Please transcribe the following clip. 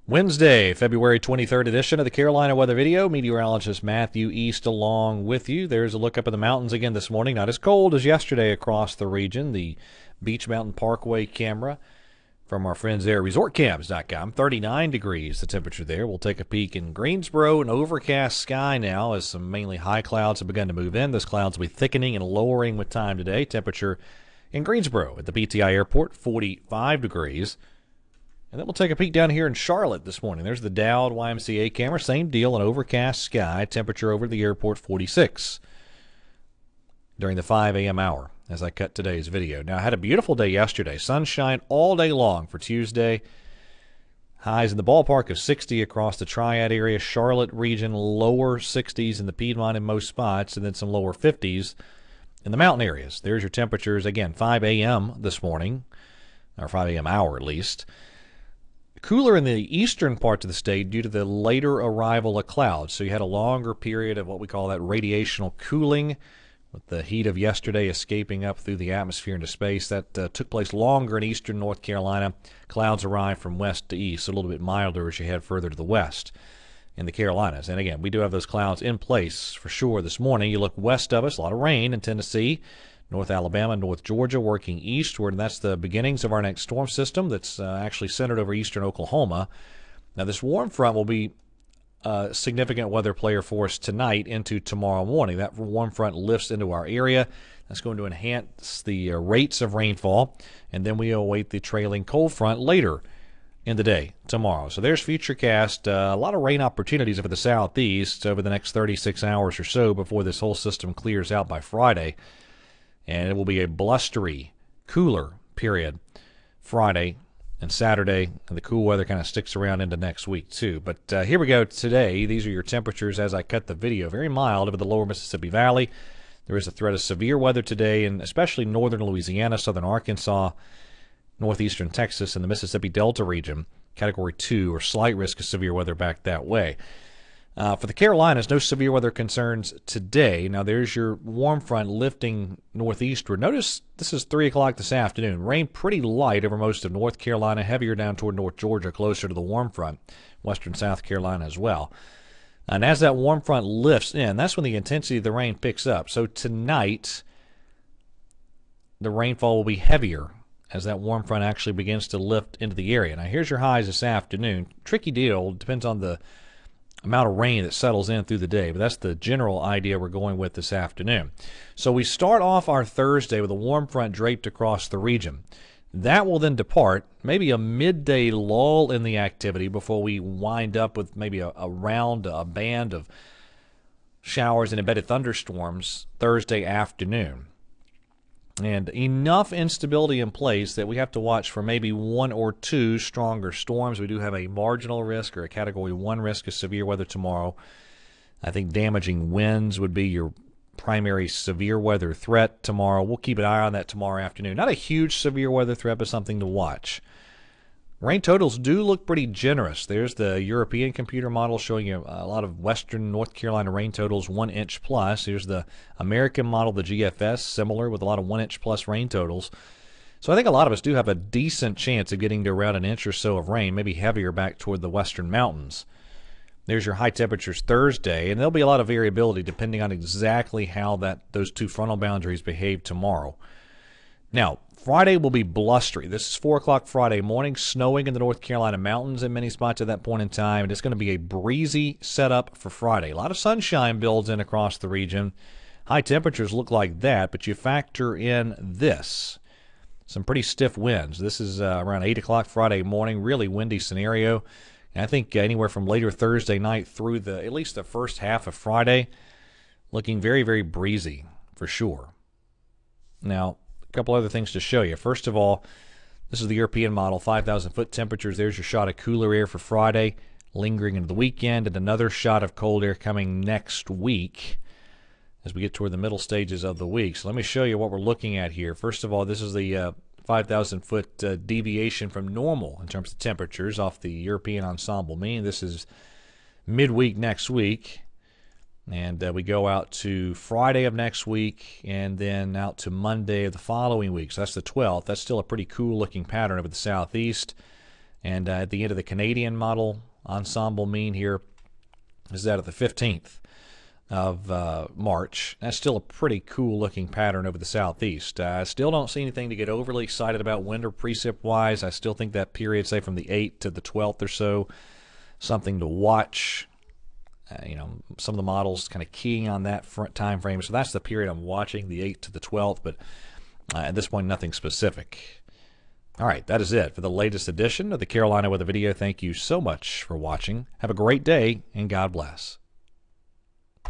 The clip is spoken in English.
Wednesday, February 23rd edition of the Carolina Weather Video. Meteorologist Matthew East along with you. There's a look up at the mountains again this morning. Not as cold as yesterday across the region. The Beach Mountain Parkway camera from our friends there at resortcams.com. 39 degrees the temperature there. We'll take a peek in Greensboro. An overcast sky now as some mainly high clouds have begun to move in. Those clouds will be thickening and lowering with time today. Temperature in Greensboro at the BTI Airport, 45 degrees. And then we'll take a peek down here in Charlotte this morning. There's the Dowd YMCA camera. Same deal, an overcast sky. Temperature over the airport, 46 during the 5 a.m. hour as I cut today's video. Now, I had a beautiful day yesterday. Sunshine all day long for Tuesday. Highs in the ballpark of 60 across the Triad area. Charlotte region, lower 60s in the Piedmont in most spots, and then some lower 50s in the mountain areas. There's your temperatures, again, 5 a.m. this morning, or 5 a.m. hour at least. Cooler in the eastern parts of the state due to the later arrival of clouds. So you had a longer period of what we call that radiational cooling, with the heat of yesterday escaping up through the atmosphere into space. That took place longer in eastern North Carolina. Clouds arrived from west to east, so a little bit milder as you head further to the west in the Carolinas. And again, we do have those clouds in place for sure this morning. You look west of us, a lot of rain in Tennessee, North Alabama, North Georgia, working eastward, and that's the beginnings of our next storm system that's actually centered over eastern Oklahoma. Now, this warm front will be a significant weather player for us tonight into tomorrow morning. That warm front lifts into our area. That's going to enhance the rates of rainfall, and then we await the trailing cold front later in the day tomorrow. So there's Futurecast. A lot of rain opportunities over the southeast over the next 36 hours or so before this whole system clears out by Friday. And it will be a blustery, cooler period Friday and Saturday, and the cool weather kind of sticks around into next week too. But here we go today. These are your temperatures as I cut the video. Very mild over the lower Mississippi Valley. There is a threat of severe weather today, and especially northern Louisiana, southern Arkansas, northeastern Texas, and the Mississippi Delta region. Category 2 or slight risk of severe weather back that way. For the Carolinas, no severe weather concerns today. Now, there's your warm front lifting northeastward. Notice this is 3 o'clock this afternoon. Rain pretty light over most of North Carolina, heavier down toward North Georgia, closer to the warm front, western South Carolina as well. And as that warm front lifts in, that's when the intensity of the rain picks up. So tonight, the rainfall will be heavier as that warm front actually begins to lift into the area. Now, here's your highs this afternoon. Tricky deal. Depends on the amount of rain that settles in through the day, but that's the general idea we're going with this afternoon. So we start off our Thursday with a warm front draped across the region. That will then depart, maybe a midday lull in the activity before we wind up with maybe a band of showers and embedded thunderstorms Thursday afternoon. And enough instability in place that we have to watch for maybe one or two stronger storms. We do have a marginal risk or a Category 1 risk of severe weather tomorrow. I think damaging winds would be your primary severe weather threat tomorrow. We'll keep an eye on that tomorrow afternoon. Not a huge severe weather threat, but something to watch. Rain totals do look pretty generous. There's the European computer model showing you a lot of western North Carolina rain totals, 1 inch plus. Here's the American model, the GFS, similar with a lot of 1 inch plus rain totals. So I think a lot of us do have a decent chance of getting to around an inch or so of rain, maybe heavier back toward the western mountains. There's your high temperatures Thursday, and there'll be a lot of variability depending on exactly how those two frontal boundaries behave tomorrow. Now, Friday will be blustery. This is 4 o'clock Friday morning, snowing in the North Carolina mountains in many spots at that point in time. And it's going to be a breezy setup for Friday. A lot of sunshine builds in across the region. High temperatures look like that, but you factor in this. Some pretty stiff winds. This is around 8 o'clock Friday morning, really windy scenario. And I think anywhere from later Thursday night through at least the first half of Friday, looking very, very breezy for sure. Now, couple other things to show you. First of all, this is the European model, 5,000-foot temperatures. There's your shot of cooler air for Friday, lingering into the weekend, and another shot of cold air coming next week as we get toward the middle stages of the week. So let me show you what we're looking at here. First of all, this is the 5,000-foot deviation from normal in terms of temperatures off the European ensemble mean. This is midweek next week. And we go out to Friday of next week and then out to Monday of the following week. So that's the 12th. That's still a pretty cool-looking pattern over the southeast. And at the end of the Canadian model ensemble mean here is that of the 15th of March. That's still a pretty cool looking pattern over the southeast. I still don't see anything to get overly excited about wind or precip wise. I still think that period, say from the 8th to the 12th or so, something to watch. Some of the models kind of keying on that front time frame. So that's the period I'm watching, the 8th to the 12th, but at this point, nothing specific. All right, that is it for the latest edition of the Carolina Weather Video. Thank you so much for watching. Have a great day, and God bless.